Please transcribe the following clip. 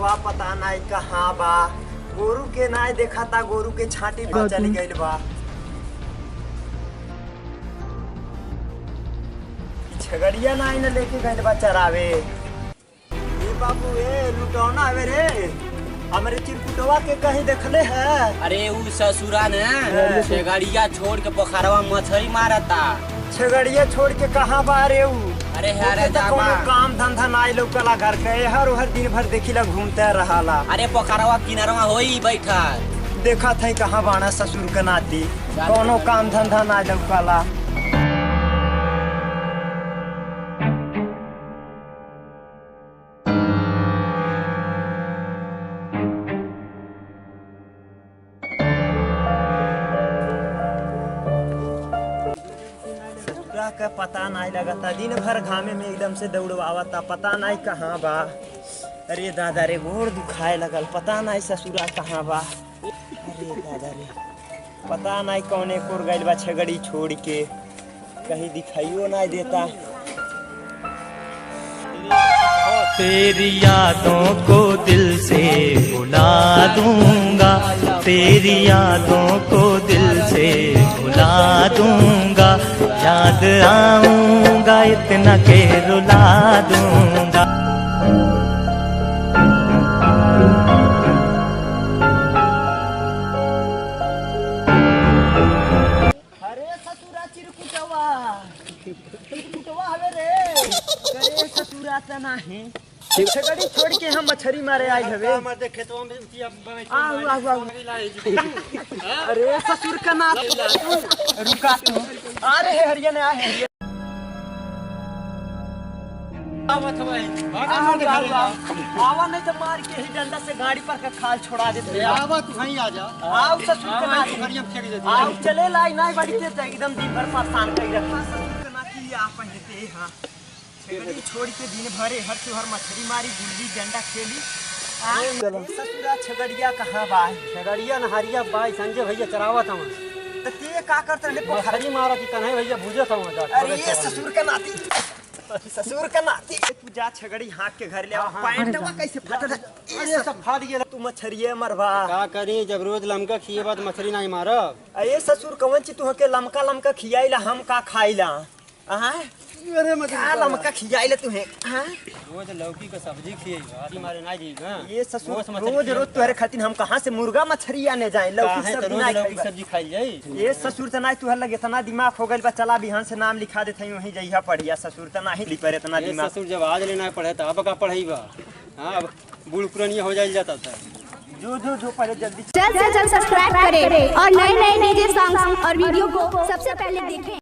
गोरुआ पता नहीं कहाँ बा। गोरु के नाय देखा था, गोरु के छाती पर चली गई बा। छगड़िया नाई ने लेके गई बा चरावे। ए बाबू ए लुटौना आवे रे, हमारे चिरकुटवा के कहीं देखले है? अरे उ ससुरा ने छगड़िया छोड़ के पोखरवा मछली मारता। छगड़िया छोड़ के कहाँ बा रे उ? अरे हरे जामा काम धंधा नाई लौकला घर के, हर दिन भर देखिला घूमते रहाला। अरे पोखरवा किनारवा होई बैठा देखा था कहाँ बाना ससुर के नाती, कोनो काम धंधा ना लौकला। का पता नहीं लगता, दिन भर घामे में एकदम से दौड़वावता, पता नहीं कहाँ बा। अरे दादा रे गोड़ दुखाए लगल, पता नहीं ससुरा कहाँ बा। अरे दादा रे पता नहीं कौने कोर गइल बा छगड़ी छोड़ के, कहीं दिखाइयो नहीं देता। तेरी यादों को दिल से भुला दूंगा, तेरी यादों को दिल से भुला दूंगा, याद आऊंगा इतना के रुला दूंगा। अरे ससुरा चिरकुटवा, चिरकुटवा हवे रे। अरे ससुरा त नाही, छगड़ी छोड़ के हम मछली मारे आई हवे। अरे ससुर का नाम रुका तू, अरे हरिया ने आए आवा नहीं तो मार के ही डंडा से गाड़ी पर का खाल छोड़ा देते। आवा तू वहीं आ जा। आओ ससुर का नाती, आओ चले लाई नहीं बड़ी तेज एकदम दिन भर परेशान कर रखा। ससुर का नाती आप हेते हां, छगड़ी छोड़ के दिन भरे हर त्योहार मछली मारी, गुल्ली डंडा खेली। ससुरा छगड़िया कहाँ बा? छगड़िया नहरिया बाई संजय भैया चरावत हम। तो ते का करते रे? पोखरी मारा की कन्हैया भैया भूजत हम। अरे ये ससुर का नाती, ससुर का नाती, तू जा छगड़ी हाँक के घर ले आ। पैंटवा कैसे फटल? ये सब फाड़ गेल। तू मछरिये मरवा का करी, जब रोज लमका खिए बाद मछली नहीं मारब। अरे ससुर कवन ची तू के लमका लमका खियाइला, हम का खाइला? हां अरे मछली का लमका खियाइला तू है? हां रोज लौकी का सब्जी खिए मारे नहीं जी ना। ये ससुर रोज रोज तोहरे खातिर हम कहां से मुर्गा मछली आने जाए? लौकी सब्जी नहीं लौकी सब्जी खाई जाई। ये ससुर त नहीं तुहर लगे इतना दिमाग हो गइल बा, चला बिहान से नाम लिखा देत हई वहीं जइहा पढ़िया। ससुर त नहीं लिपर इतना दिमाग। ससुर जब आज लेना पढ़े तो अब का पढ़ाईबा। हां अब बूढ़ पुरानिया हो जाइल जाता था। जो पहले जल्दी जल्द से जल्द सब्सक्राइब करें और नए नए डीजे सॉन्ग और वीडियो को सबसे पहले देखें।